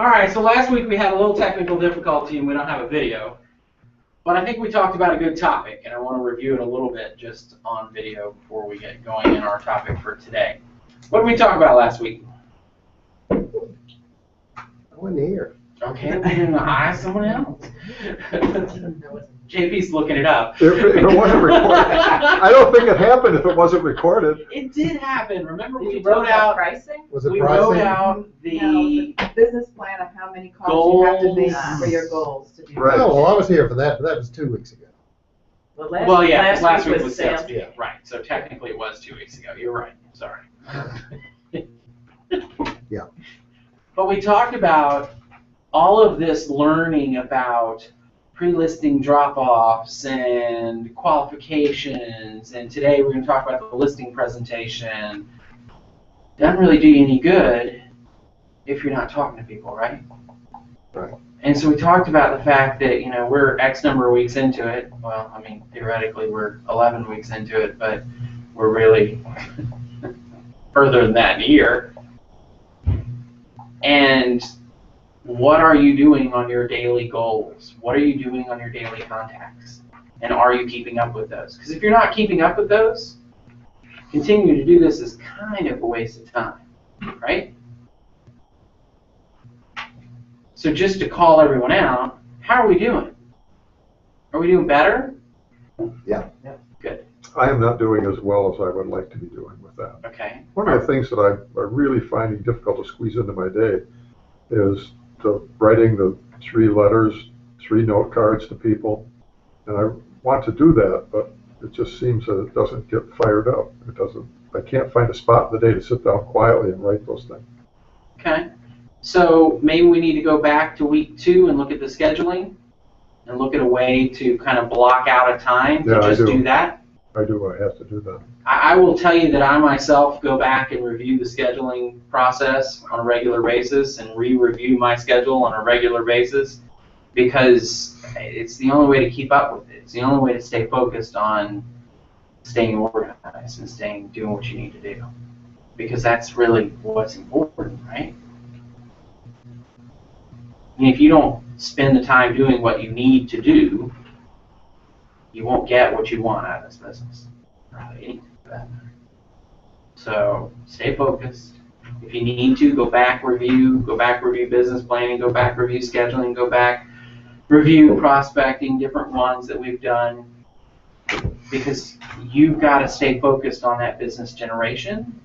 All right, so last week we had a little technical difficulty and we don't have a video. But I think we talked about a good topic, and I want to review it a little bit just on video before we get going in our topic for today. What did we talk about last week? I wasn't here. Okay, we're going to ask someone else. JP's looking it up. If it wasn't recorded, I don't think it happened if it wasn't recorded. It did happen. Remember, Did we you wrote wrote out pricing? Was it we pricing? wrote out No, the the business plan of how many calls you have to make Goals. for your goals to do. Right. Oh, well, I was here for that, but that was 2 weeks ago. well, yeah, last week was sales. sales meeting, right? So technically, it was 2 weeks ago. You're right. Sorry. Yeah. But we talked about all of this learning about pre-listing drop-offs and qualifications, and today we're going to talk about the listing presentation. Doesn't really do you any good if you're not talking to people, right? Right. And so we talked about the fact that, you know, we're X number of weeks into it. Well, I mean, theoretically we're 11 weeks into it, but we're really further than that in a year. And what are you doing on your daily goals? What are you doing on your daily contacts? And are you keeping up with those? Because if you're not keeping up with those, continuing to do this is kind of a waste of time, right? So just to call everyone out, how are we doing? Are we doing better? Yeah. Good. I am not doing as well as I would like to be doing with that. Okay. One of the things that I'm really finding difficult to squeeze into my day is writing the 3 letters, 3 note cards to people. And I want to do that, but it just seems that it doesn't get fired up. I can't find a spot in the day to sit down quietly and write those things. Okay. So maybe we need to go back to week 2 and look at the scheduling and look at a way to kind of block out a time to Yeah, I just do. do that. I have to do that. I will tell you that I myself go back and review the scheduling process on a regular basis and re-review my schedule on a regular basis because it's the only way to keep up with it. It's the only way to stay focused on staying organized and doing what you need to do, because that's really what's important, right? And if you don't spend the time doing what you need to do, you won't get what you want out of this business, or out of anything for that matter. So stay focused. If you need to, go back review business planning, go back review scheduling, go back review prospecting, different ones that we've done, because you've got to stay focused on that business generation.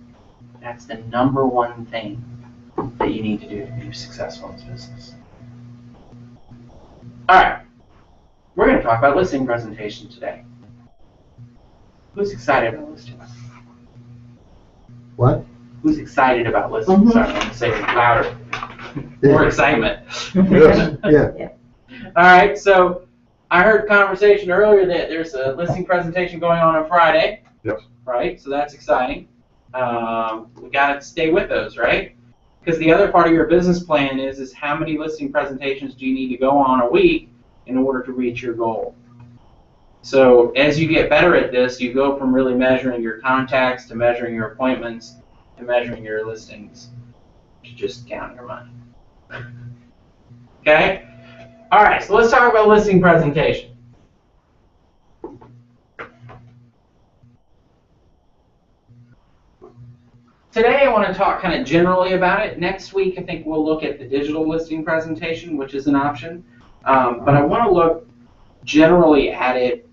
That's the #1 thing that you need to do to be successful in this business. All right. We're going to talk about listing presentation today. Who's excited about listing? What? Who's excited about listing? Sorry, I'm going to say it louder. More excitement. Yes. Yeah. All right, so I heard conversation earlier that there's a listing presentation going on Friday. Yes. Right, so that's exciting. We got to stay with those, right? Because the other part of your business plan is how many listing presentations do you need to go on a week in order to reach your goal. So as you get better at this, you go from really measuring your contacts to measuring your appointments to measuring your listings to just counting your money. Okay? All right, so let's talk about listing presentation. Today I want to talk kind of generally about it. Next week I think we'll look at the digital listing presentation, which is an option. But I want to look generally at it,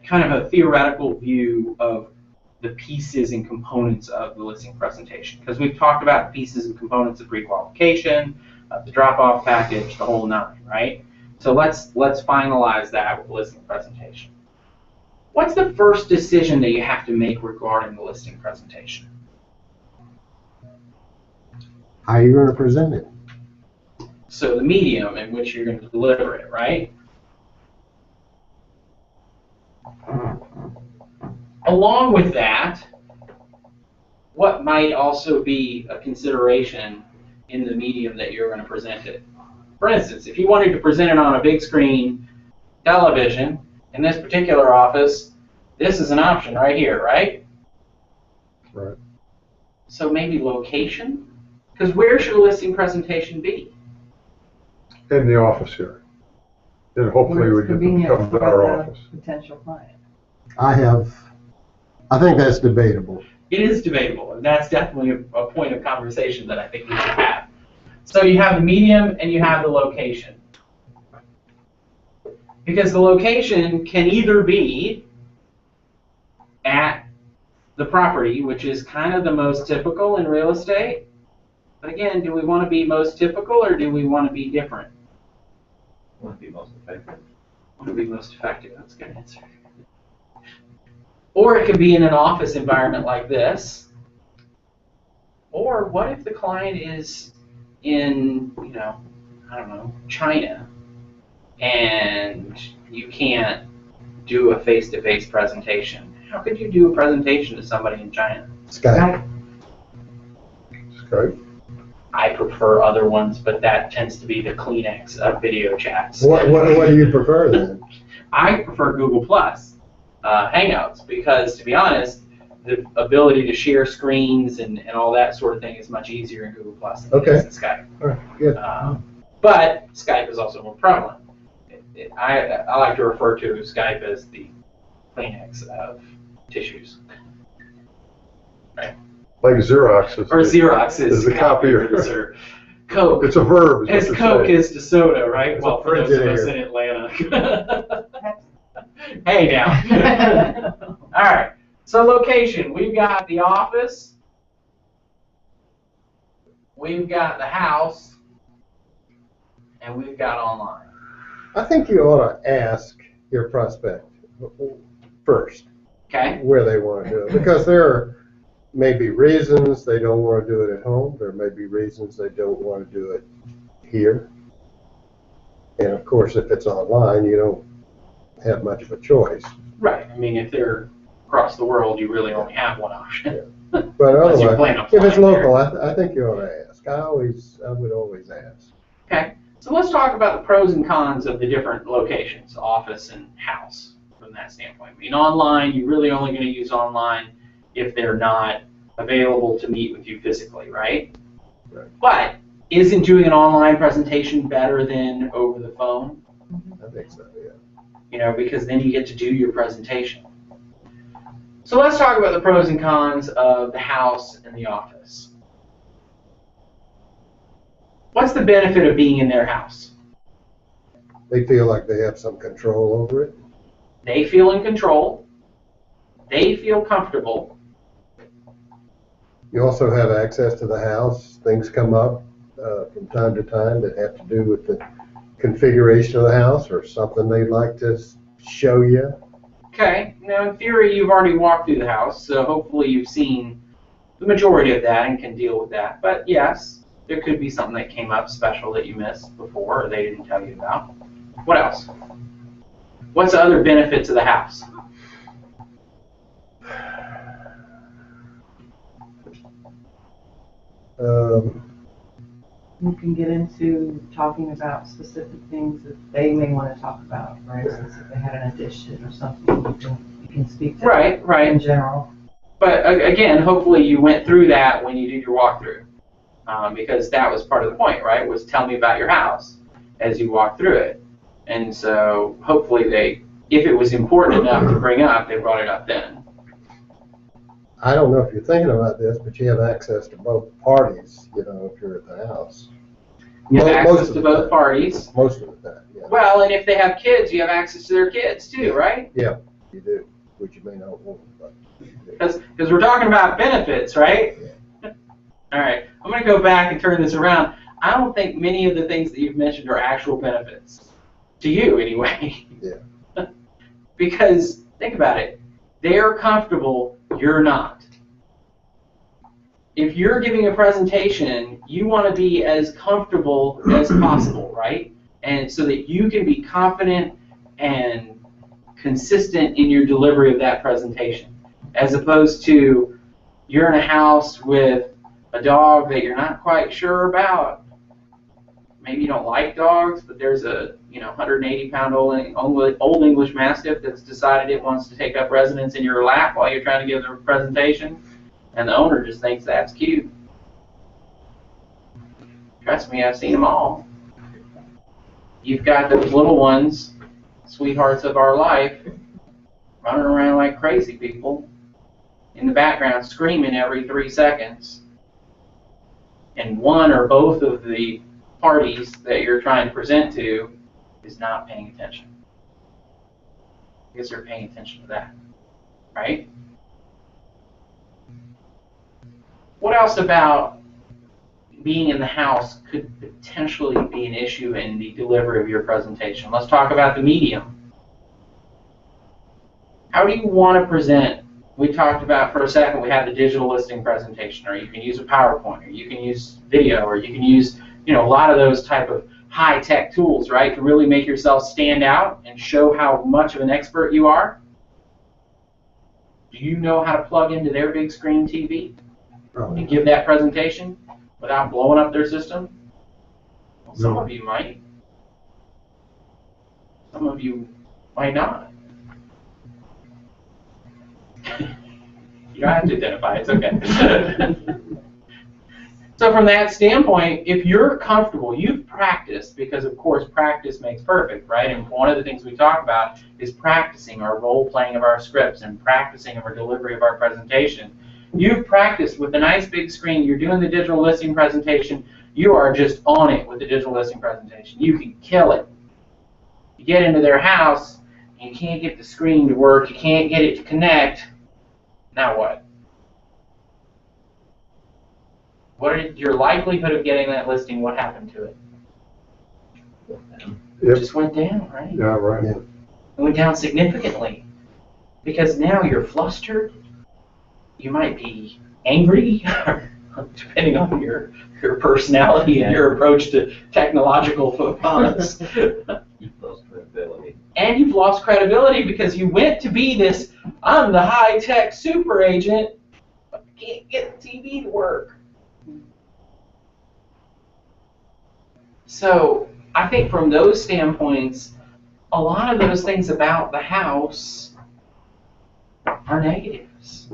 kind of a theoretical view of the pieces and components of the listing presentation. Because we've talked about the pieces and components of pre-qualification, of the drop-off package, the whole 9, right? So let's finalize that with the listing presentation. What's the first decision that you have to make regarding the listing presentation? How are you going to present it? So the medium in which you're going to deliver it, right? Along with that, what might also be a consideration in the medium that you're going to present it? For instance, if you wanted to present it on a big screen television, in this particular office, this is an option right here, right? Right. So maybe location? Because where should a listing presentation be? in the office here. And hopefully Where we it's get them to convenient come to for our the office. potential client. I think that's debatable. It is debatable, and that's definitely a point of conversation that I think we should have. So you have the medium and you have the location. Because the location can either be at the property, which is kind of the most typical in real estate. But again, do we want to be most typical or do we want to be different? Want to be most effective. Want to be most effective, that's a good answer. Or it could be in an office environment like this. Or what if the client is in, I don't know, China, and you can't do a face-to-face presentation? How could you do a presentation to somebody in China? Skype. Skype. I prefer other ones, but that tends to be the Kleenex of video chats. What do you prefer then? I prefer Google Plus Hangouts because, to be honest, the ability to share screens and all that sort of thing is much easier in Google Plus than it is in Skype. All right, good. But Skype is also more prevalent. I like to refer to Skype as the Kleenex of tissues. Right. Like Xerox is. Or Xerox is the copier. Or Coke. It's a verb. As Is Coke is to soda, right? It's Well, a for those of us Frigidaire. in Atlanta. Hey now. All right. So location, we've got the office, we've got the house, and we've got online. I think you ought to ask your prospect first Okay? where they want to do it, because there may be reasons they don't want to do it at home. There may be reasons they don't want to do it here. And of course, if it's online, you don't have much of a choice. Right. I mean, if they're across the world, you really only have one option. But Unless you plan otherwise, on if it's flying there. local, I think you ought to ask. I would always ask. Okay. So let's talk about the pros and cons of the different locations, office and house, from that standpoint. I mean, online, you're really only going to use online if they're not available to meet with you physically, right? Right. But isn't doing an online presentation better than over the phone? I think so, yeah. Because then you get to do your presentation. So let's talk about the pros and cons of the house and the office. What's the benefit of being in their house? They feel like they have some control over it. They feel in control. They feel comfortable. You also have access to the house. Things come up from time to time that have to do with the configuration of the house or something they'd like to show you. Okay, now in theory you've already walked through the house, so hopefully you've seen the majority of that and can deal with that. But yes, there could be something that came up special that you missed before or they didn't tell you about. What else? What's the other benefits of the house? You can get into talking about specific things that they may want to talk about. For instance, if they had an addition or something, you can speak to Right, that right. in general. But again, hopefully you went through that when you did your walkthrough, because that was part of the point, right? Was tell me about your house as you walk through it. And so hopefully if it was important enough to bring up, they brought it up then. I don't know if you're thinking about this, but you have access to both parties, if you're at the house. You have Most access of to the both time. parties. Most of the time, yeah. Well, and if they have kids, you have access to their kids too, right? Yeah, you do, which you may not want, but you do. Because we're talking about benefits, right? All right, I'm going to go back and turn this around. I don't think many of the things that you've mentioned are actual benefits. To you, anyway. Yeah. Because, think about it. They're comfortable, you're not. If you're giving a presentation, you want to be as comfortable as possible, right? And so that you can be confident and consistent in your delivery of that presentation. As opposed to you're in a house with a dog that you're not quite sure about. Maybe you don't like dogs, but there's a 180-pound old English Mastiff that's decided it wants to take up residence in your lap while you're trying to give the presentation, and the owner just thinks that's cute. Trust me, I've seen them all. you've got those little ones, sweethearts of our life, running around like crazy people in the background screaming every 3 seconds. And one or both of the parties that you're trying to present to is not paying attention. Because they're paying attention to that, right? What else about being in the house could potentially be an issue in the delivery of your presentation? Let's talk about the medium. How do you want to present? We talked about for a second, we had the digital listing presentation, or you can use a PowerPoint, or you can use video, or you can use, a lot of those type of high-tech tools, right, to really make yourself stand out and show how much of an expert you are. Do you know how to plug into their big screen TV and give that presentation without blowing up their system? Well, some of you might. Some of you might not. You don't have to identify, it's okay. So from that standpoint, if you're comfortable, you've practiced, because of course practice makes perfect, right? And one of the things we talk about is practicing our role playing of our scripts and practicing our delivery of our presentation. You've practiced with a nice big screen, you're doing the digital listing presentation, you are just on it with the digital listing presentation. You can kill it. You get into their house, and you can't get the screen to work, you can't get it to connect. Now what? What is your likelihood of getting that listing? What happened to it? It just went down, right? Yeah, right. Yeah. It went down significantly because now you're flustered. You might be angry, depending on your personality and your approach to technological photons. You've lost credibility. And you've lost credibility because you went to be this, I'm the high-tech super agent, but you can't get the TV to work. So I think from those standpoints, a lot of those things about the house are negatives.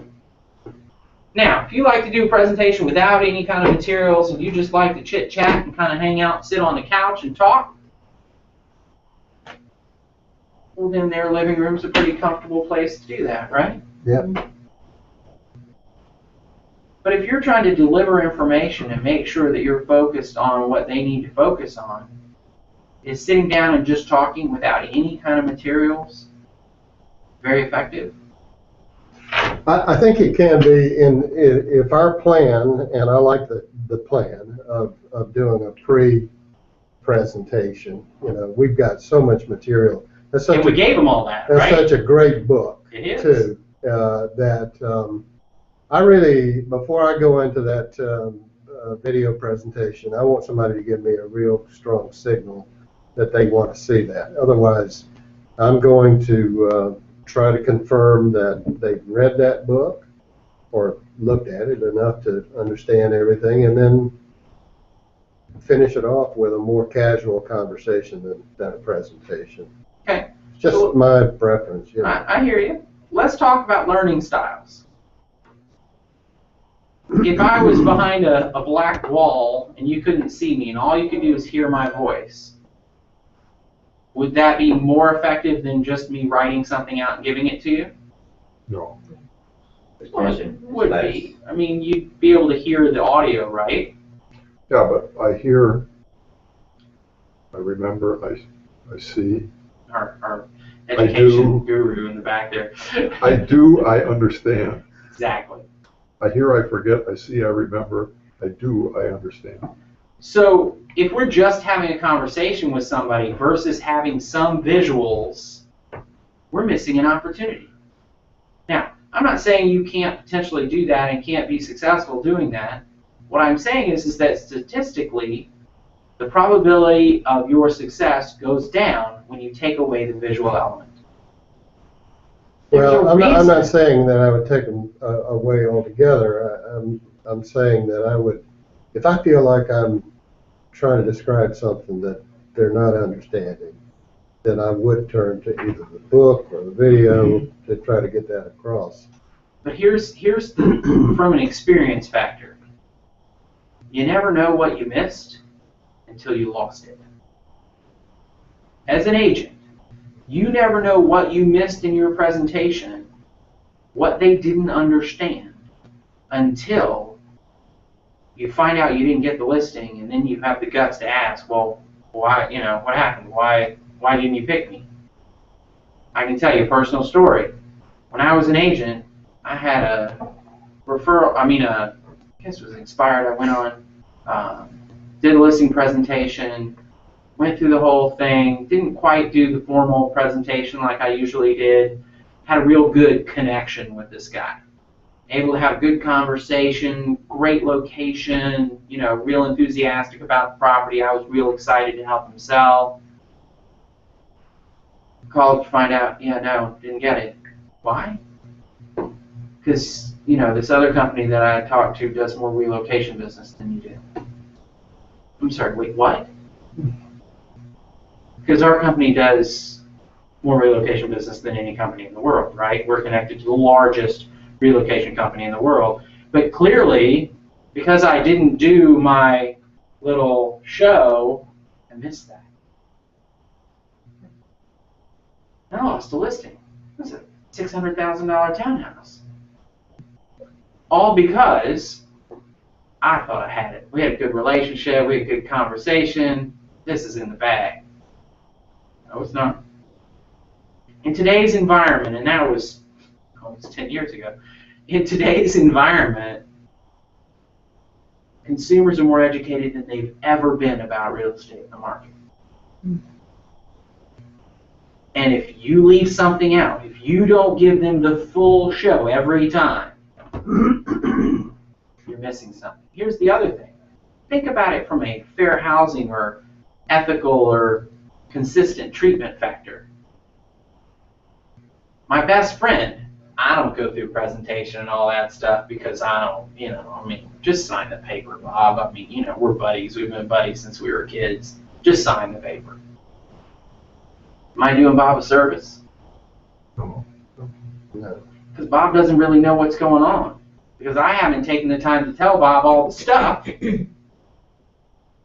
Now, if you like to do a presentation without any kind of materials and you just like to chit-chat and kind of hang out, sit on the couch and talk, well, then their living room's a pretty comfortable place to do that, right? Yep. But if you're trying to deliver information and make sure that you're focused on what they need to focus on, is sitting down and just talking without any kind of materials very effective? I think it can be if our plan, and I like the plan of doing a pre-presentation. We've got so much material. And we gave them all that, right? That's such a great book, it is. too, that I really, before I go into that video presentation, I want somebody to give me a real strong signal that they want to see that. Otherwise, I'm going to try to confirm that they've read that book or looked at it enough to understand everything, and then finish it off with a more casual conversation than a presentation. Okay. Just So, my preference. I hear you. Let's talk about learning styles. If I was behind a black wall and you couldn't see me and all you could do is hear my voice, would that be more effective than just me writing something out and giving it to you? No. Well, it would be. I mean, you'd be able to hear the audio, right? Yeah, but I hear, I remember, I see, Our education guru in the back there. I understand. Exactly. I hear, I forget, I see, I remember, I do, I understand. So if we're just having a conversation with somebody versus having some visuals, we're missing an opportunity. Now, I'm not saying you can't potentially do that and can't be successful doing that. What I'm saying is that statistically, the probability of your success goes down when you take away the visual element. Well, I'm not saying that I would take them away altogether. I'm saying that I would, if I feel like I'm trying to describe something that they're not understanding, then I would turn to either the book or the video to try to get that across. But here's the, from an experience factor. You never know what you missed until you lost it. as an agent, you never know what you missed in your presentation, what they didn't understand, until you find out you didn't get the listing, and then you have the guts to ask, well, why, what happened? Why didn't you pick me? I can tell you a personal story. When I was an agent, I had a referral, I guess it was Inspired. I went on, did a listing presentation, went through the whole thing, didn't quite do the formal presentation like I usually did, had a real good connection with this guy. Able to have a good conversation, great location, real enthusiastic about the property. I was real excited to help him sell. Called to find out, no, didn't get it. Why? Because, this other company that I talked to does more relocation business than you do. I'm sorry, wait, what? Because our company does more relocation business than any company in the world, right? We're connected to the largest relocation company in the world. But clearly, because I didn't do my little show, I missed that. I lost a listing. It was a $600,000 townhouse. All because I thought I had it. We had a good relationship, we had a good conversation. This is in the bag. No, it's not. In today's environment, and that was almost 10 years ago, in today's environment, consumers are more educated than they've ever been about real estate in the market. And if you leave something out, if you don't give them the full show every time, you're missing something. Here's the other thing. Think about it from a fair housing or ethical or consistent treatment factor. My best friend, I don't go through presentation and all that stuff because I don't, just sign the paper, Bob. We're buddies. We've been buddies since we were kids. Just sign the paper. Am I doing Bob a service? No. Because Bob doesn't really know what's going on. Because I haven't taken the time to tell Bob all the stuff that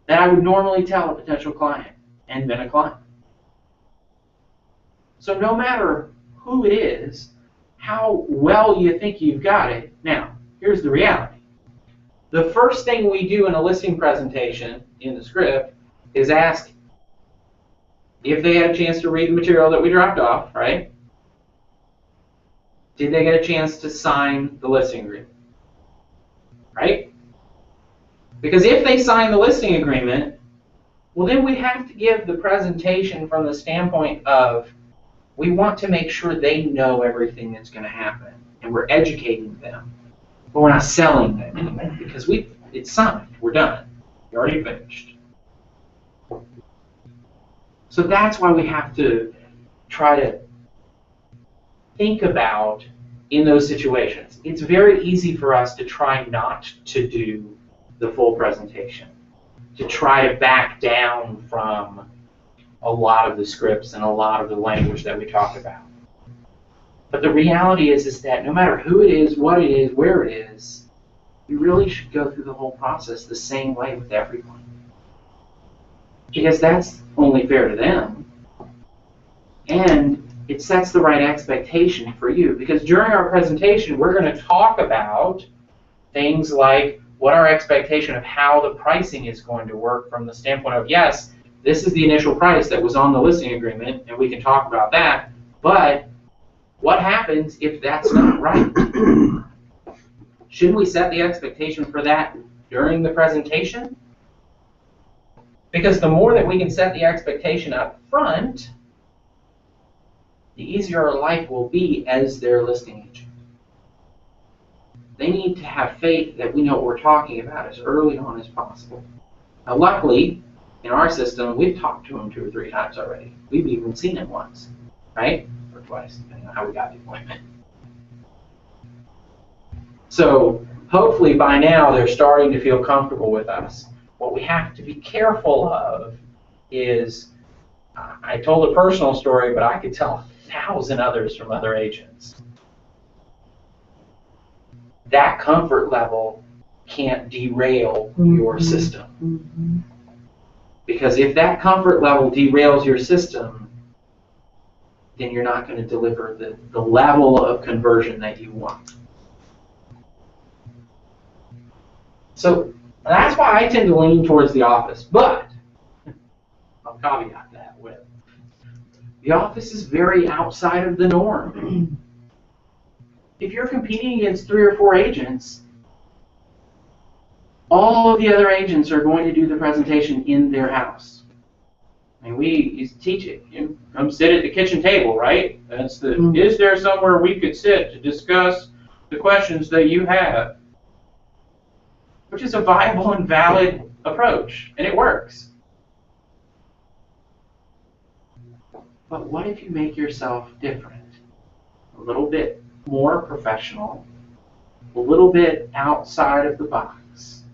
I would normally tell a potential client and been a client. So no matter who it is, how well you think you've got it. Now, here's the reality. The first thing we do in a listing presentation in the script is ask if they had a chance to read the material that we dropped off, right? Did they get a chance to sign the listing agreement? Right? Because if they sign the listing agreement, well, then we have to give the presentation from the standpoint of we want to make sure they know everything that's going to happen, and we're educating them, but we're not selling them anymore because it's signed. We're done. We already finished. So that's why we have to try to think about in those situations. It's very easy for us to try not to do the full presentation, to try to back down from a lot of the scripts and a lot of the language that we talk about. But the reality is that no matter who it is, what it is, where it is, you really should go through the whole process the same way with everyone. Because that's only fair to them. And it sets the right expectation for you. Because during our presentation, we're going to talk about things like what our expectation of how the pricing is going to work from the standpoint of, yes, this is the initial price that was on the listing agreement, and we can talk about that, but what happens if that's not right? Shouldn't we set the expectation for that during the presentation? Because the more that we can set the expectation up front, the easier our life will be as their listing agent. They need to have faith that we know what we're talking about as early on as possible. Now, luckily, in our system, we've talked to them 2 or 3 times already. We've even seen him once, right? Or twice, depending on how we got the appointment. So hopefully by now they're starting to feel comfortable with us. What we have to be careful of is, I told a personal story, but I could tell 1,000 others from other agents. That comfort level can't derail your system. Because if that comfort level derails your system, then you're not going to deliver the level of conversion that you want. So that's why I tend to lean towards the office, but I'll caveat that with the office is very outside of the norm. If you're competing against 3 or 4 agents, all of the other agents are going to do the presentation in their house. I mean, we used to teach it. You come sit at the kitchen table, right? That's the, is there somewhere we could sit to discuss the questions that you have? Which is a viable and valid approach, and it works. But what if you make yourself different? A little bit more professional, a little bit outside of the box.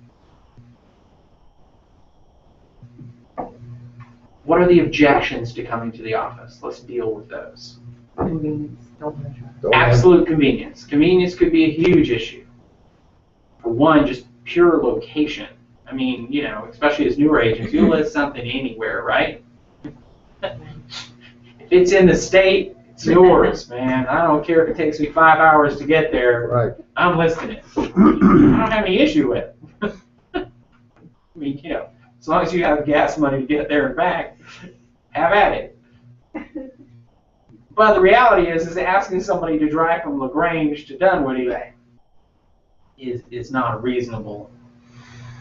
What are the objections to coming to the office? Let's deal with those. Convenience, don't measure. Absolute convenience. Convenience could be a huge issue. For one, just pure location. I mean, you know, especially as newer agents, you list something anywhere, right? If it's in the state, it's yours, man. I don't care if it takes me 5 hours to get there. Right. I'm listing it. I don't have any issue with it. I mean, you know, as long as you have gas money to get there and back, have at it. But the reality is asking somebody to drive from LaGrange to Dunwoody is not a reasonable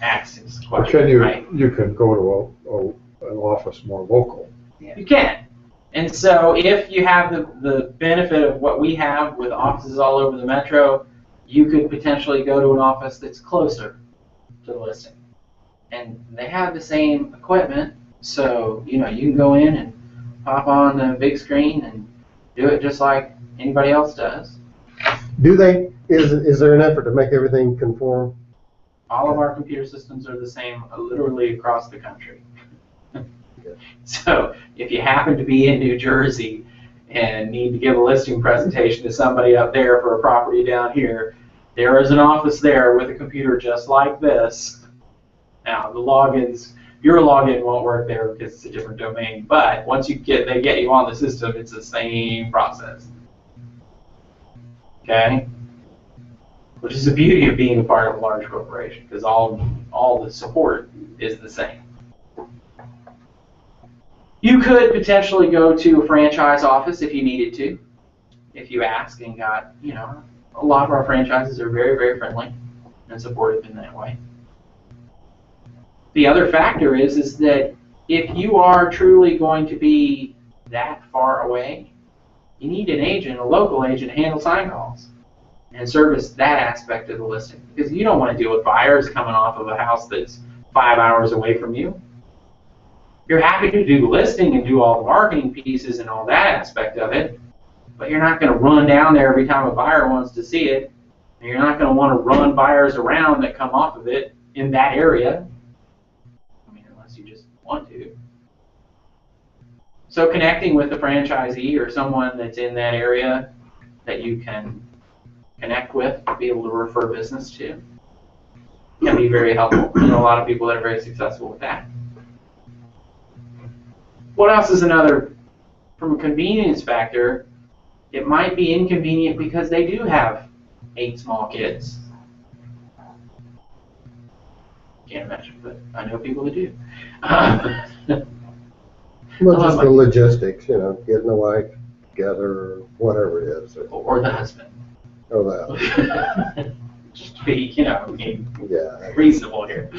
access question, right? You can go to an office more local. You can. And so if you have the benefit of what we have with offices all over the metro, you could potentially go to an office that's closer to the listing. And they have the same equipment, so you know you can go in and pop on the big screen and do it just like anybody else does. Do they? Is there an effort to make everything conform? All of our computer systems are the same literally across the country. So if you happen to be in New Jersey and need to give a listing presentation to somebody up there for a property down here, there is an office there with a computer just like this. Now the logins, your login won't work there because it's a different domain, but once they get you on the system, it's the same process. Okay? Which is the beauty of being a part of a large corporation, because all the support is the same. You could potentially go to a franchise office if you needed to, if you ask and got, you know, a lot of our franchises are very, very friendly and supportive in that way. The other factor is that if you are truly going to be that far away, you need an agent, a local agent, to handle sign calls and service that aspect of the listing. Because you don't want to deal with buyers coming off of a house that's 5 hours away from you. You're happy to do the listing and do all the marketing pieces and all that aspect of it, but you're not going to run down there every time a buyer wants to see it, and you're not going to want to run buyers around that come off of it in that area. I mean, unless you just want to. So connecting with a franchisee or someone that's in that area that you can connect with, be able to refer business to, can be very helpful. I know a lot of people that are very successful with that. What else is another, from a convenience factor, it might be inconvenient because they do have 8 small kids. Can't imagine, but I know people that do. Well, just the logistics, you know, getting the wife together or whatever it is. Or the husband. Oh, that. Just to be, you know, Yeah. reasonable here.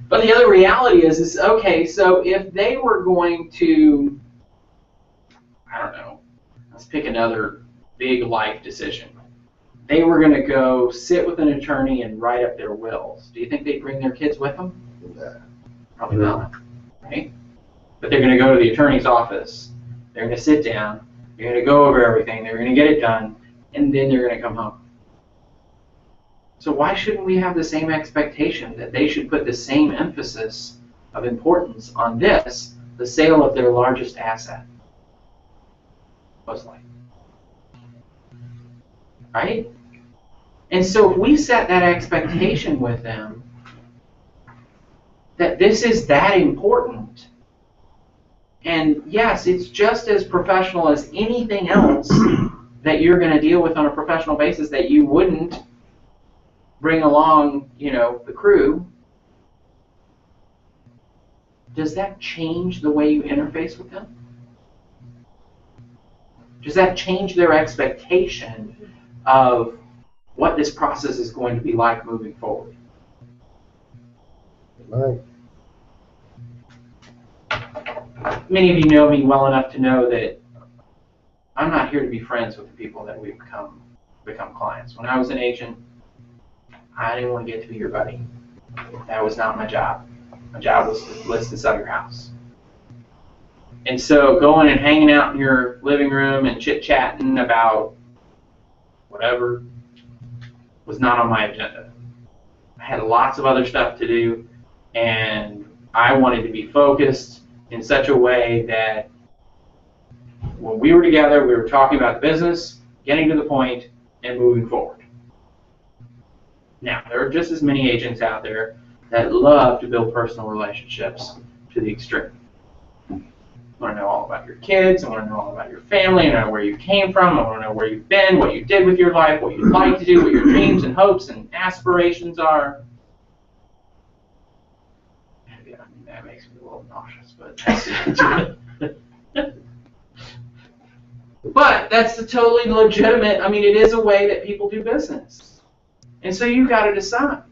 But the other reality is okay, so if they were going to, I don't know, let's pick another big life decision. They were going to go sit with an attorney and write up their wills. Do you think they'd bring their kids with them? Yeah. Probably not, right? But they're going to go to the attorney's office. They're going to sit down. They're going to go over everything. They're going to get it done, and then they're going to come home. So why shouldn't we have the same expectation that they should put the same emphasis of importance on this, the sale of their largest asset? Most likely. Right? And so if we set that expectation with them, that this is that important. And yes, it's just as professional as anything else that you're going to deal with on a professional basis that you wouldn't bring along, the crew. Does that change the way you interface with them? Does that change their expectation of what this process is going to be like moving forward? Right. Many of you know me well enough to know that I'm not here to be friends with the people that we've become clients. When I was an agent, I didn't want to get to be your buddy. That was not my job. My job was to list and sell your house. And so going and hanging out in your living room and chit-chatting about whatever was not on my agenda. I had lots of other stuff to do, and I wanted to be focused in such a way that when we were together, we were talking about the business, getting to the point, and moving forward. Now, there are just as many agents out there that love to build personal relationships to the extreme. I want to know all about your kids, I want to know all about your family, I want to know where you came from, I want to know where you've been, what you did with your life, what you'd like to do, what your dreams and hopes and aspirations are. Yeah, I mean, that makes me a little nauseous, but that's But that's the totally legitimate, it is a way that people do business. And so you've got to decide.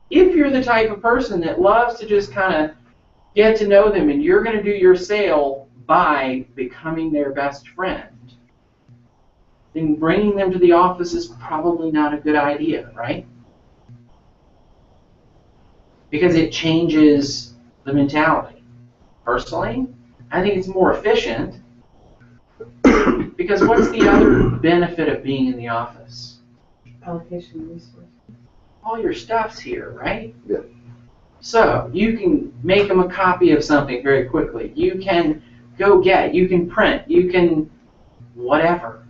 If you're the type of person that loves to just kind of get to know them and you're going to do your sale by becoming their best friend, then bringing them to the office is probably not a good idea, right? Because it changes the mentality. Personally, I think it's more efficient. Because what's the other benefit of being in the office? Allocation of resources. All your stuff's here, right? Yeah. So you can make them a copy of something very quickly. You can go get it. You can print. You can whatever.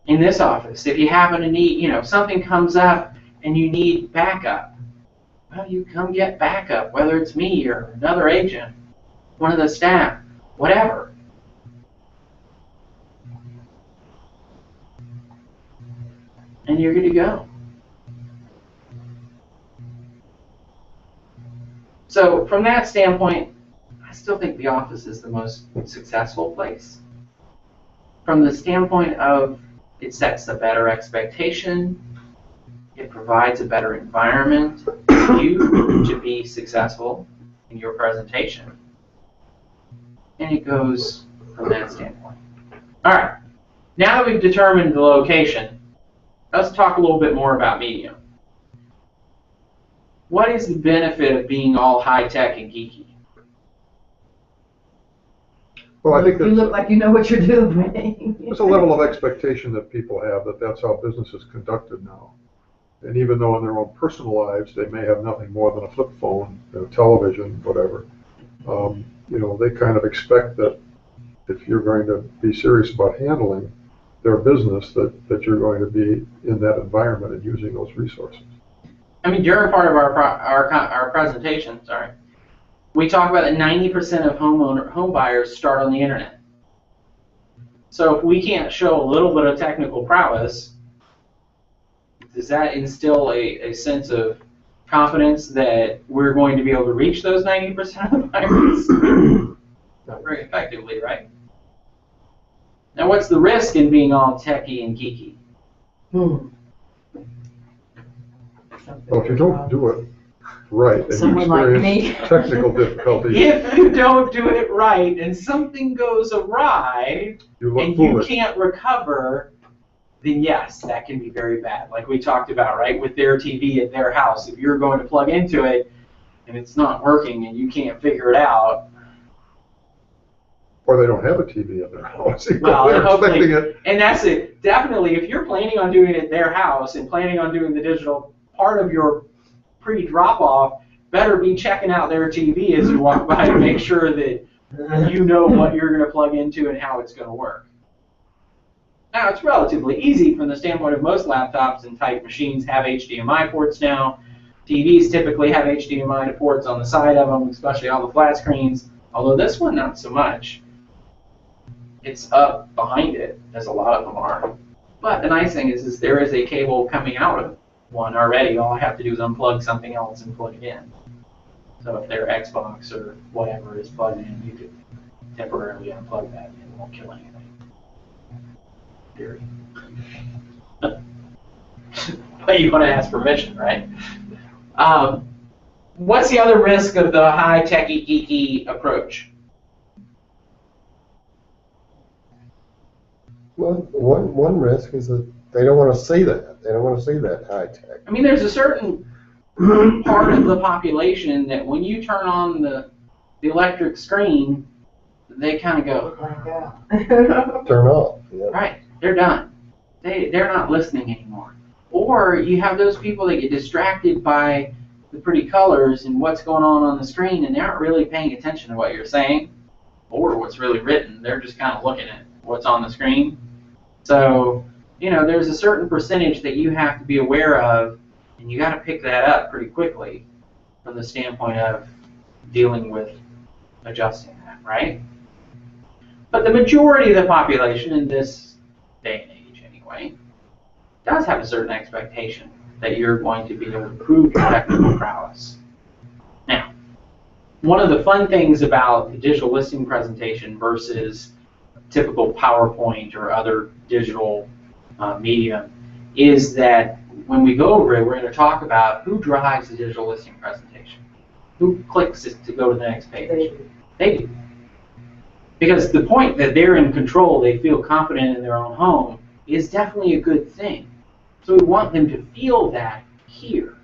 In this office, if you happen to need, something comes up and you need backup, well, you come get backup, whether it's me or another agent, one of the staff, whatever. And you're good to go. So from that standpoint, I still think the office is the most successful place. From the standpoint of it sets a better expectation, it provides a better environment for you to be successful in your presentation, and it goes from that standpoint. All right, now that we've determined the location, let's talk a little bit more about medium. What is the benefit of being all high-tech and geeky? Well, I think You look like you know what you're doing. there's a level of expectation that people have that that's how business is conducted now. And even though in their own personal lives they may have nothing more than a flip phone, television, whatever, they kind of expect that if you're going to be serious about handling their business, that you're going to be in that environment and using those resources. During part of our presentation, we talk about that 90% of home buyers start on the internet. So if we can't show a little bit of technical prowess, does that instill a sense of confidence that we're going to be able to reach those 90% of the buyers? Not very effectively, right? Now, what's the risk in being all techie and geeky? Well, if you don't do it right and you Someone like me. experience technical difficulties, If you don't do it right and something goes awry you look and foolish. you can't recover, then yes, that can be very bad. Like we talked about, right, with their TV at their house. If you're going to plug into it and it's not working and you can't figure it out, Or they don't have a TV in their house. well, They're hopefully, expecting it. and that's it. Definitely, if you're planning on doing it at their house and planning on doing the digital part of your pre-drop-off, better be checking out their TV as you walk by to make sure that you know what you're going to plug into and how it's going to work. Now, it's relatively easy from the standpoint of most laptops and type machines have HDMI ports now, TVs typically have HDMI ports on the side of them, especially all the flat screens, although this one not so much. It's up behind it, as a lot of them are. But the nice thing is there is a cable coming out of one already. All I have to do is unplug something else and plug it in. So if their Xbox or whatever is plugged in, you could temporarily unplug that and it won't kill anything. Theory. But you want to ask permission, right? What's the other risk of the high-techy, geeky approach? Well, one risk is that they don't want to see that. They don't want to see that high tech. I mean, there's a certain part of the population that when you turn on the electric screen, they kind of go, Turn off. Yeah. right, they're done. They're not listening anymore. Or you have those people that get distracted by the pretty colors and what's going on the screen, and they aren't really paying attention to what you're saying or what's really written. They're just kind of looking at what's on the screen. So, you know, there's a certain percentage that you have to be aware of, and you got to pick that up pretty quickly from the standpoint of dealing with adjusting that, right? But the majority of the population in this day and age, anyway, does have a certain expectation that you're going to be able to prove your technical prowess. Now, one of the fun things about the digital listing presentation versus typical PowerPoint or other digital medium is that when we go over it, we're going to talk about who drives the digital listing presentation. Who clicks it to go to the next page? They do. Because the point that they're in control, they feel confident in their own home, is definitely a good thing. So we want them to feel that here.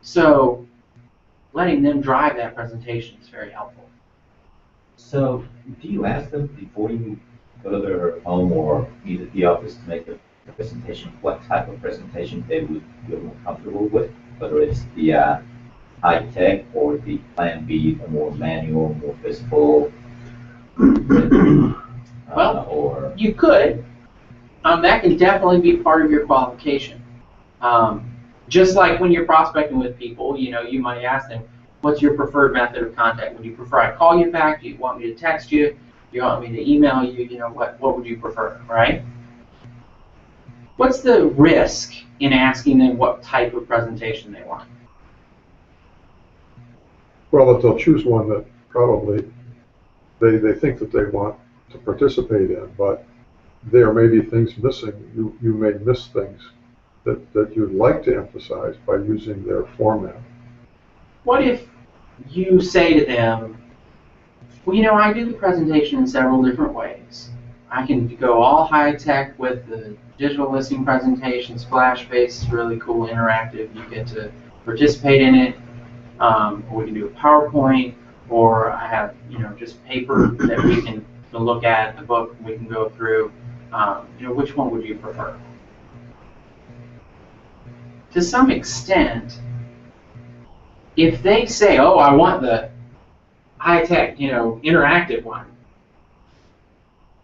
So letting them drive that presentation is very helpful. So, do you ask them before you go to their home or either the office to make a presentation, what type of presentation they would feel more comfortable with? Whether it's the high tech or the plan B, the more manual, more physical? Well, or you could. That can definitely be part of your qualification. Just like when you're prospecting with people, you know, you might ask them, what's your preferred method of contact? Would you prefer I call you back? Do you want me to text you? Do you want me to email you? You know, what would you prefer, right? What's the risk in asking them what type of presentation they want? Well, if they'll choose one that probably they think that they want to participate in, but there may be things missing. You may miss things that you'd like to emphasize by using their format. What if you say to them, well, you know, I do the presentation in several different ways. I can go all high-tech with the digital listing presentation, splash-based, it's really cool, interactive. You get to participate in it. Or we can do a PowerPoint, or I have, you know, just paper that we can look at, the book we can go through. You know, which one would you prefer? To some extent, if they say, oh, I want the high-tech, you know, interactive one,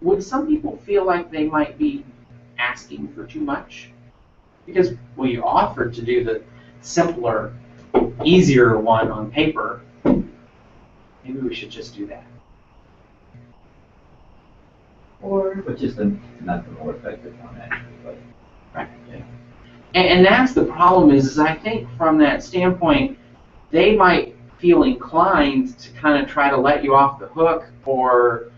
would some people feel like they might be asking for too much? Because, well, you offered to do the simpler, easier one on paper. Maybe we should just do that. Or which is not the more effective one, actually. But, Right. Yeah. And that's the problem is I think from that standpoint, they might feel inclined to kind of try to let you off the hook or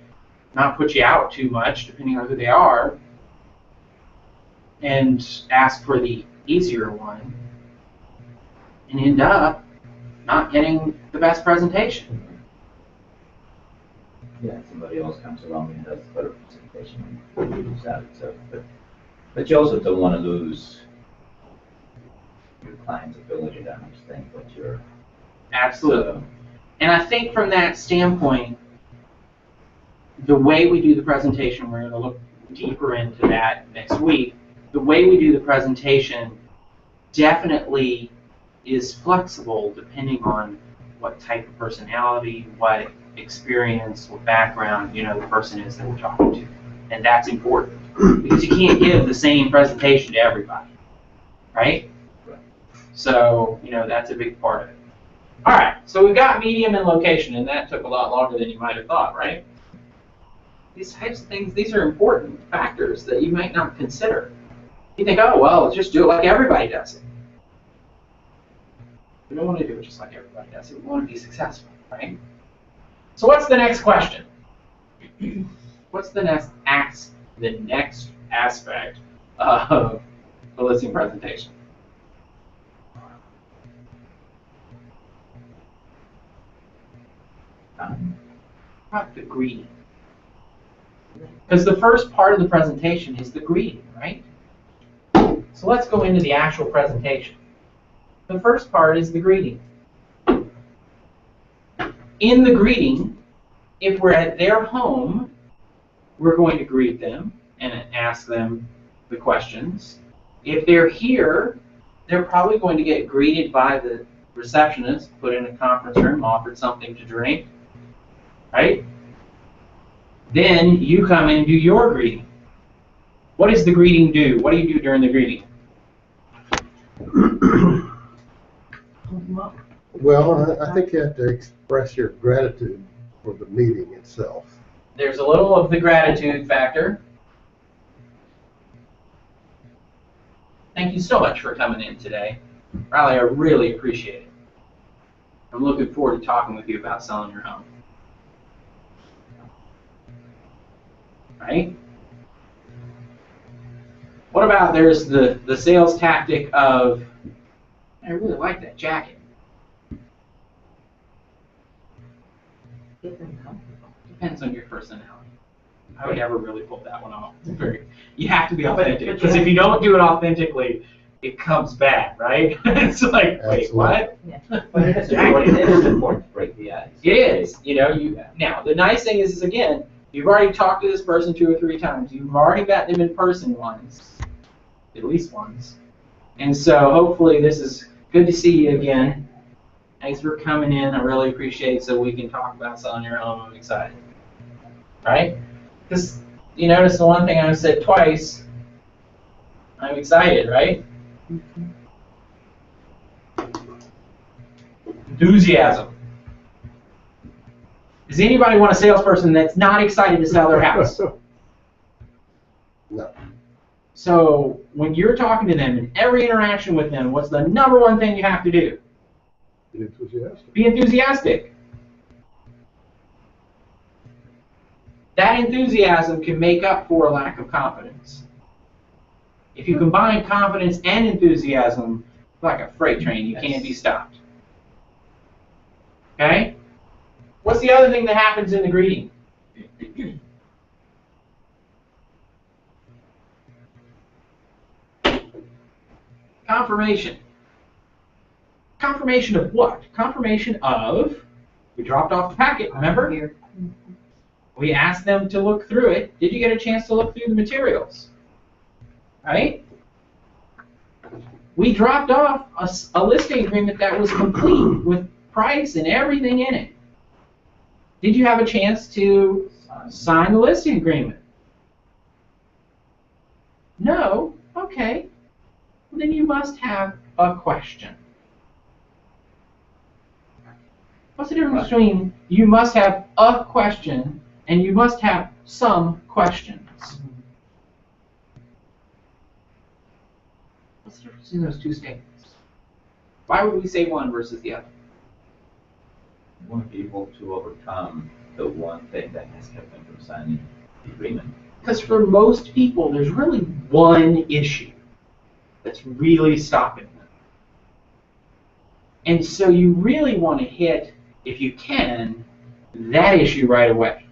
not put you out too much, depending on who they are, and ask for the easier one, and end up not getting the best presentation. Yeah, somebody else comes along and does a better presentation and you lose out. So, but you also don't want to lose your client's ability to understand what you're. Absolutely. And I think from that standpoint, the way we do the presentation, we're going to look deeper into that next week, the way we do the presentation definitely is flexible depending on what type of personality, what experience, what background, you know, the person is that we're talking to. And that's important because you can't give the same presentation to everybody, right? So, that's a big part of it. All right, so we've got medium and location, and that took a lot longer than you might have thought, right? These types of things, these are important factors that you might not consider. You think, oh, well, just do it like everybody does it. We don't want to do it just like everybody does it. We want to be successful, right? So what's the next question? What's the next aspect of the listing presentation? About the greeting. Because the first part of the presentation is the greeting, right? So let's go into the actual presentation. The first part is the greeting. In the greeting, if we're at their home, we're going to greet them and ask them the questions. If they're here, they're probably going to get greeted by the receptionist, put in a conference room, offered something to drink, right? Then you come in and do your greeting. What does the greeting do? What do you do during the greeting? Well, I think you have to express your gratitude for the meeting itself. There's a little of the gratitude factor. Thank you so much for coming in today. Riley, I really appreciate it. I'm looking forward to talking with you about selling your home. Right? What about there's the sales tactic of, I really like that jacket. Depends on your personality. I would never really pull that one off. You have to be authentic, because if you don't do it authentically, it comes bad, right? It's like, wait, what? Yeah. But it is important to break the ice. It is. Now, the nice thing is again, you've already talked to this person 2 or 3 times. You've already met them in person once, at least once. And so hopefully this is good to see you again. Thanks for coming in. I really appreciate it, so we can talk about selling your home. I'm excited. Right? Because you notice the one thing I've said twice, I'm excited, right? Enthusiasm. Does anybody want a salesperson that's not excited to sell their house? No. So when you're talking to them in every interaction with them, what's the number one thing you have to do? Be enthusiastic. Be enthusiastic. That enthusiasm can make up for a lack of confidence. If you combine confidence and enthusiasm, like a freight train, you can't be stopped. Okay? What's the other thing that happens in the greeting? Confirmation. Confirmation of what? Confirmation of, we dropped off the packet, remember? Here. We asked them to look through it. Did you get a chance to look through the materials? Right? We dropped off a listing agreement that was complete with price and everything in it. Did you have a chance to sign the listing agreement? No? Okay. Well, then you must have a question. What's the difference between you must have a question and you must have some questions? What's the difference between those two statements? Why would we say one versus the other? You want to be able to overcome the one thing that has kept them from signing the agreement. Because for most people, there's really one issue that's really stopping them. And so you really want to hit, if you can, that issue right away.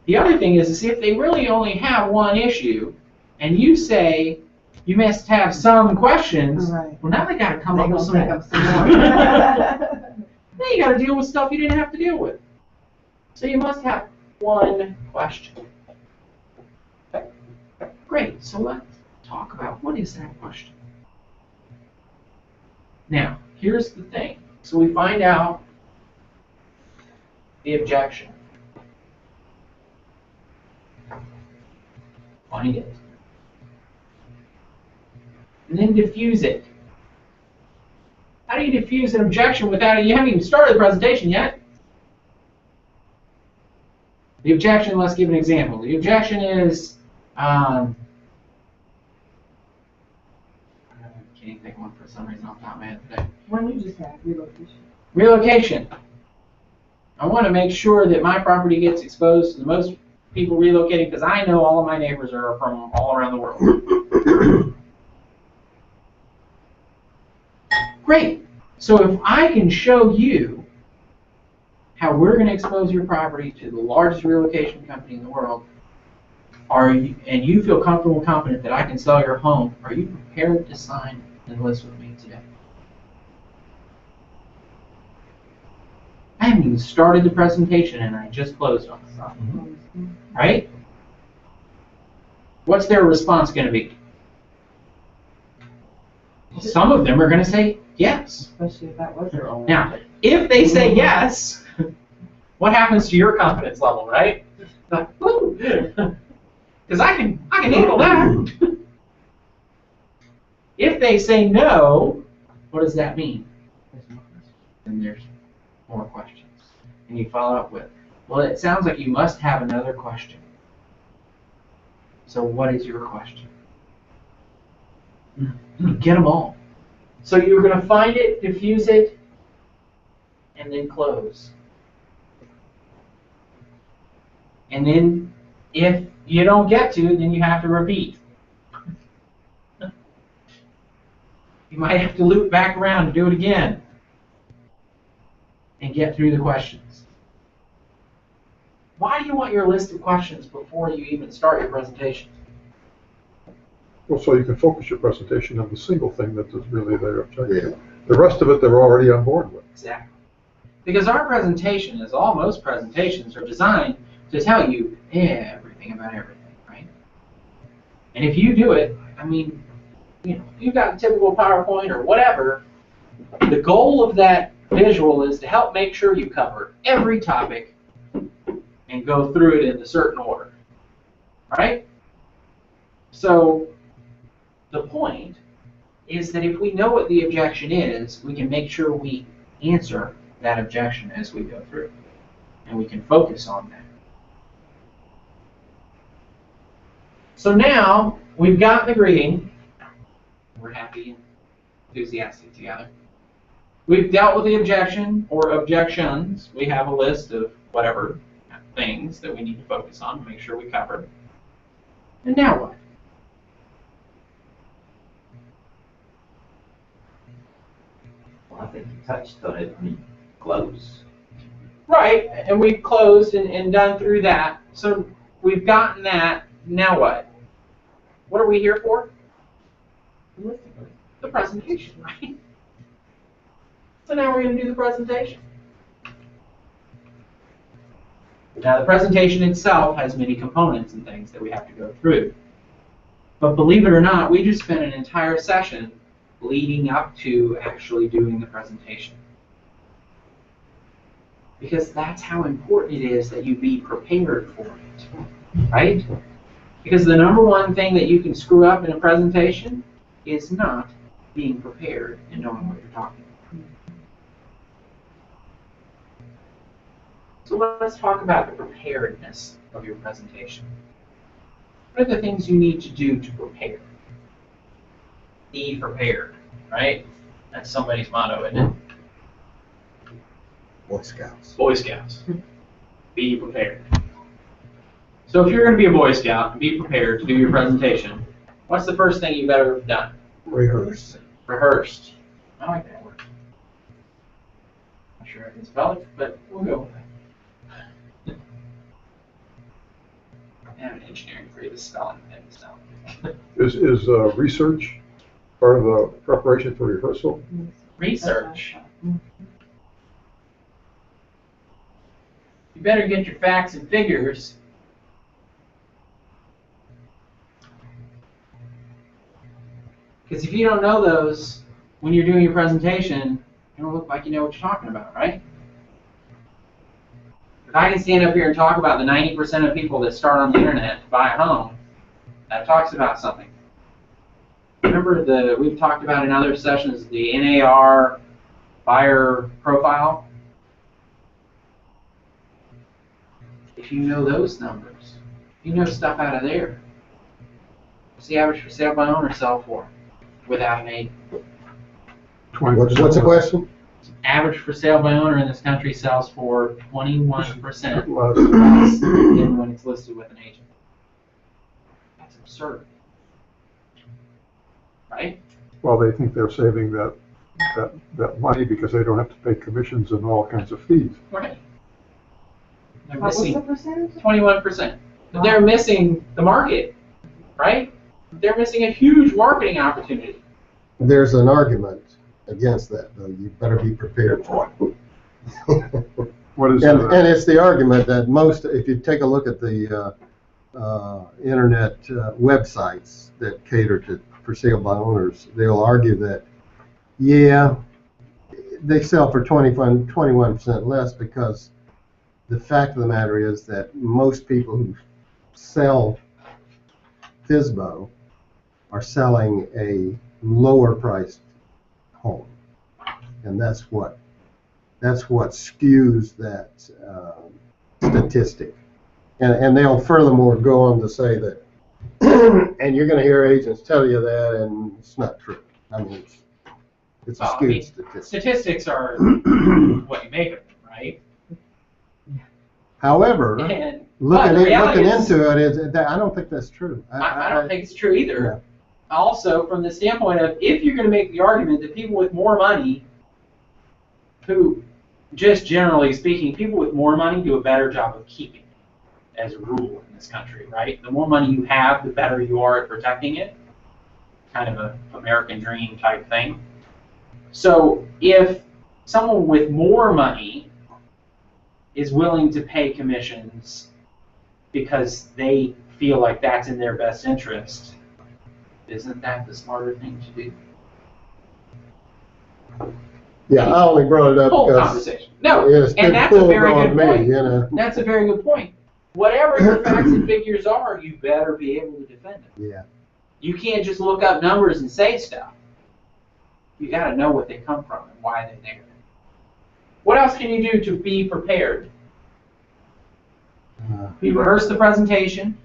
The other thing is if they really only have one issue, and you say you must have some questions, Right. well, now they got to come up with some Make more. up some more. Now you got to deal with stuff you didn't have to deal with. So you must have one question. Great, so let's talk about what is that question. Now, here's the thing. So we find out the objection. Find it. And then diffuse it. do you diffuse an objection without you haven't even started the presentation yet? The objection, let's give an example. The objection is, I can't even think of one for some reason off the top of my head today. When you just had relocation. Relocation. I want to make sure that my property gets exposed to the most people relocating because I know all of my neighbors are from all around the world. Great. So if I can show you how we're going to expose your property to the largest relocation company in the world, and you feel comfortable and confident that I can sell your home, are you prepared to sign and list with me today? I haven't even started the presentation and I just closed on it. Right? What's their response going to be? Some of them are going to say yes. Especially if that was their own. Now, if they say yes, what happens to your confidence level, right? Like, woo! Because I can handle that. If they say no, what does that mean? Then there's more questions. And you follow up with, well, it sounds like you must have another question. So what is your question? Get them all. So you're going to find it, diffuse it, and then close. And then if you don't get to it, then you have to repeat. You might have to loop back around and do it again and get through the questions. Why do you want your list of questions before you even start your presentation? Well, so you can focus your presentation on the single thing that is really their objective. Yeah. The rest of it, they're already on board with. Exactly. Because our presentation, as all most presentations, are designed to tell you everything about everything, right? And if you do it, I mean, you know, you've got a typical PowerPoint or whatever, the goal of that visual is to help make sure you cover every topic and go through it in a certain order, right? So the point is that if we know what the objection is, we can make sure we answer that objection as we go through, and we can focus on that. So now we've got the greeting. We're happy and enthusiastic together. We've dealt with the objection or objections. We have a list of whatever things that we need to focus on to make sure we cover. And now what? Well, I think you touched on it. I mean, close. Right, and we've closed and done through that. So we've gotten that. Now what? What are we here for? The presentation, right? So now we're going to do the presentation. Now the presentation itself has many components and things that we have to go through. But believe it or not, we just spent an entire session leading up to actually doing the presentation. Because that's how important it is that you be prepared for it, right? Because the number one thing that you can screw up in a presentation is not being prepared and knowing what you're talking about. So let's talk about the preparedness of your presentation. What are the things you need to do to prepare? Be prepared, right? That's somebody's motto, isn't it? Boy Scouts. Boy Scouts. Be prepared. So if you're going to be a Boy Scout and be prepared to do your presentation, what's the first thing you better have done? Rehearse. Rehearsed. I like that word. Not sure I can spell it, but we'll go with it. I have an engineering degree, the spelling thing, so. Is research part of the preparation for rehearsal? Research. You better get your facts and figures. Because if you don't know those when you're doing your presentation, you don't look like you know what you're talking about, right? If I can stand up here and talk about the 90% of people that start on the internet to buy a home, that talks about something. Remember we've talked about in other sessions, the NAR buyer profile. If you know those numbers, you know stuff out of there. What's the average for sale by owner sell for without an agent? 20%. What's the question? Average for sale by owner in this country sells for 21% Less. less than when it's listed with an agent. That's absurd. Right? Well, they think they're saving that money because they don't have to pay commissions and all kinds of fees. Right. They're What was the missing percentage? 21%. But they're missing the market, right? They're missing a huge marketing opportunity. There's an argument against that, though. You better be prepared for it. What is And that? it's the argument that most, if you take a look at the internet websites that cater to for sale by owners, they'll argue that, yeah, they sell for 21% less because the fact of the matter is that most people who sell FSBO are selling a lower priced home. And that's what skews that statistic. And they'll furthermore go on to say that, and you're going to hear agents tell you that, and it's not true. I mean, it's a Well, I skewed mean, statistic. Statistics are what you make of them, right? However, And, but looking the reality into it, I don't think that's true. I don't think it's true either. Also, from the standpoint of if you're going to make the argument that people with more money, who, just generally speaking, people with more money do a better job of keeping it, as a rule in this country, right? The more money you have, the better you are at protecting it. Kind of a American dream type thing. So if someone with more money is willing to pay commissions because they feel like that's in their best interest, isn't that the smarter thing to do? Yeah, I only brought it up Whole because conversation. No, it's and been that's a pulled very on good me, point. you know. That's a very good point. Whatever your facts and figures are, you better be able to defend it. Yeah. You can't just look up numbers and say stuff. You got to know what they come from and why they're there. What else can you do to be prepared? You rehearse the presentation.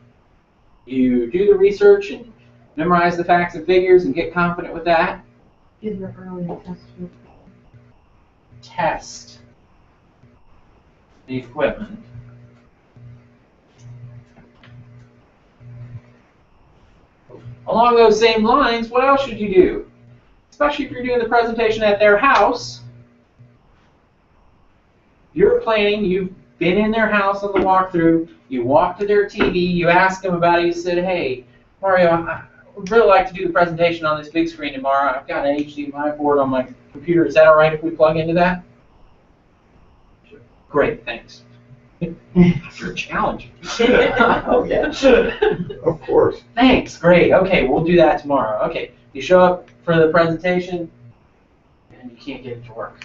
You do the research and memorize the facts and figures and get confident with that. Is there early test? Test the equipment. Along those same lines, what else should you do? Especially if you're doing the presentation at their house. You're planning, you've been in their house on the walkthrough, you walk to their TV, you ask them about it, you said, hey, Mario, I would really like to do the presentation on this big screen tomorrow. I've got an HDMI port on my computer. Is that all right if we plug into that? Sure. Great, thanks. You're challenging. Oh, yeah. Of course. Thanks, great. Okay, we'll do that tomorrow. Okay, you show up for the presentation and you can't get it to work.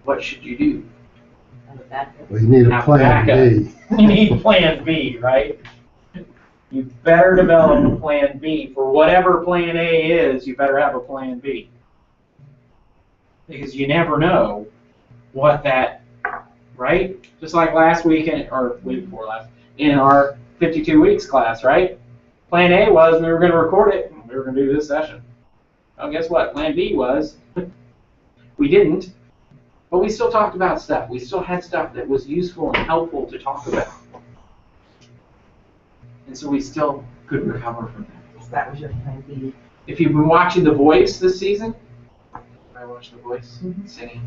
What should you do? We need a Have plan backup. B. You need plan B, right? You better develop a plan B. For whatever plan A is, you better have a plan B. Because you never know what that, right? Just like last weekend, or week before last, in our 52 weeks class, right? Plan A was we were going to record it, and we were going to do this session. Well, guess what? Plan B was we didn't, but we still talked about stuff. We still had stuff that was useful and helpful to talk about. And so we still could recover from that. So that was your plan B. If you've been watching The Voice this season, I watched The Voice singing.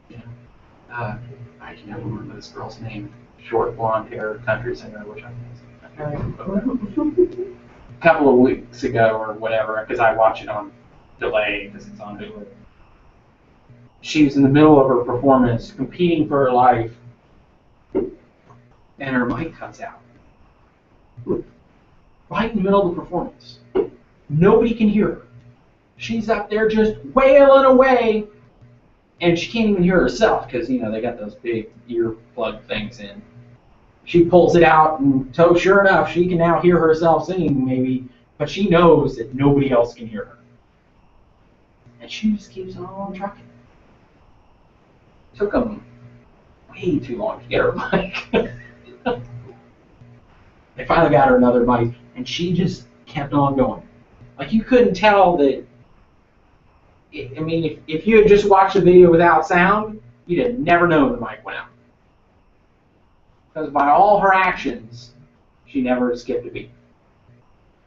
You know, I can never remember this girl's name. Short blonde hair country singer, which I think is a couple of weeks ago or whatever, because I watch it on delay because it's on Hulu. She was in the middle of her performance, competing for her life, and her mic cuts out. Right in the middle of the performance. Nobody can hear her. She's up there just wailing away, and she can't even hear herself because, you know, they got those big earplug things in. She pulls it out, and so sure enough, she can now hear herself singing maybe, but she knows that nobody else can hear her. And she just keeps on trucking. Took them way too long to get her a mic. They finally got her another mic, and she just kept on going. Like, you couldn't tell that. I mean, if you had just watched the video without sound, you'd have never known the mic went out. Because by all her actions, she never skipped a beat.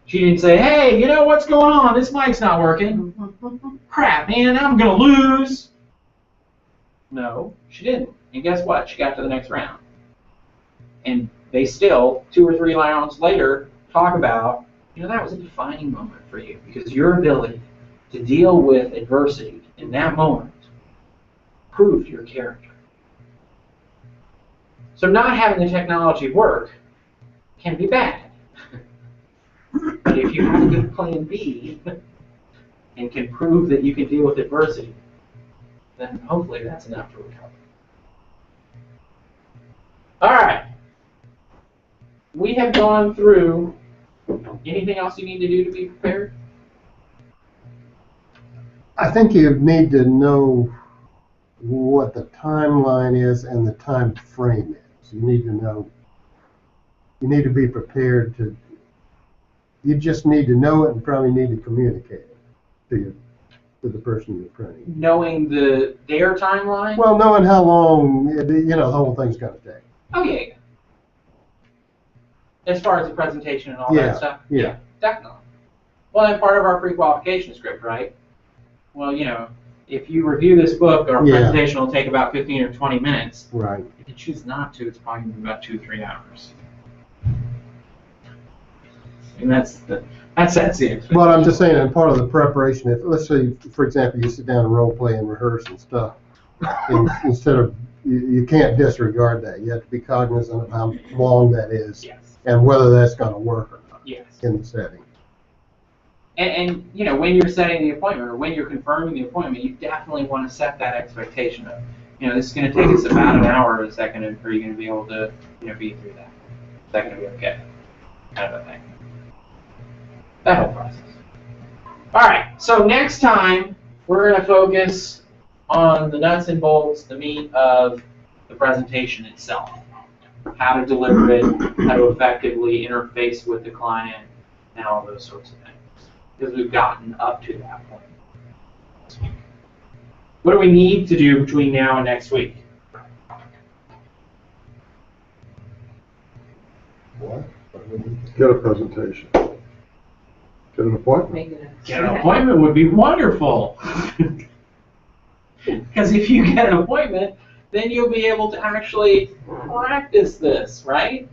She didn't say, hey, you know what's going on? This mic's not working. Crap, man, I'm going to lose. No, she didn't. And guess what? She got to the next round. And they still, 2 or 3 rounds later, talk about, you know, that was a defining moment for you. Because your ability to deal with adversity in that moment proved your character. So not having the technology work can be bad. But if you have a good plan B and can prove that you can deal with adversity, then hopefully that's enough to recover. All right. We have gone through. Anything else you need to do to be prepared? I think you need to know what the timeline is and the time frame is. You need to know, you need to be prepared to, you just need to know it and probably need to communicate it to the person you're printing. Knowing their timeline? Well, knowing how long, you know, the whole thing's going to take. Oh, yeah. As far as the presentation and all Yeah, that stuff? yeah. Definitely. Well, and part of our pre-qualification script, right? Well, you know, if you review this book, our Yeah. presentation will take about 15 or 20 minutes. Right. If you choose not to, it's probably going to be about 2 or 3 hours. And that's the expectation. Well, I'm just saying, and part of the preparation, if, let's say, for example, you sit down and role play and rehearse and stuff, instead of, you can't disregard that. You have to be cognizant of how long that is Yes. and whether that's going to work or not Yes. in the setting. And you know, when you're setting the appointment or when you're confirming the appointment, you definitely want to set that expectation of, you know, this is going to take us about an hour. Is that going to, are you going to be able to, you know, beat through that? Is that going to be okay? Kind of a thing. That whole process. All right. So next time we're going to focus on the nuts and bolts, the meat of the presentation itself. How to deliver it, how to effectively interface with the client, and all those sorts of things. Because we've gotten up to that point. What do we need to do between now and next week? What? Get a presentation. Get an appointment. Make it a- Get an appointment would be wonderful. Because if you get an appointment, then you'll be able to actually practice this, right?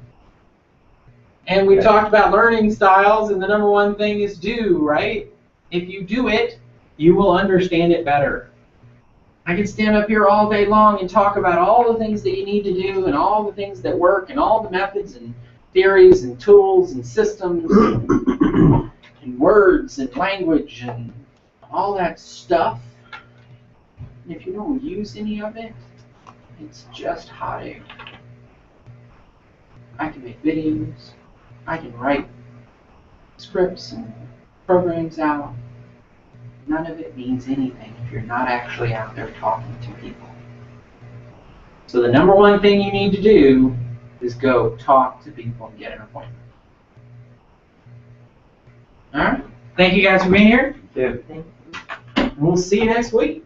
And we talked about learning styles, and the number one thing is do, right? If you do it, you will understand it better. I could stand up here all day long and talk about all the things that you need to do and all the things that work and all the methods and theories and tools and systems and words and language and all that stuff. And if you don't use any of it, it's just hot air. I can make videos. I can write scripts and programs out. None of it means anything if you're not actually out there talking to people. So the number one thing you need to do is go talk to people and get an appointment. All right. Thank you guys for being here. Yeah. We'll see you next week.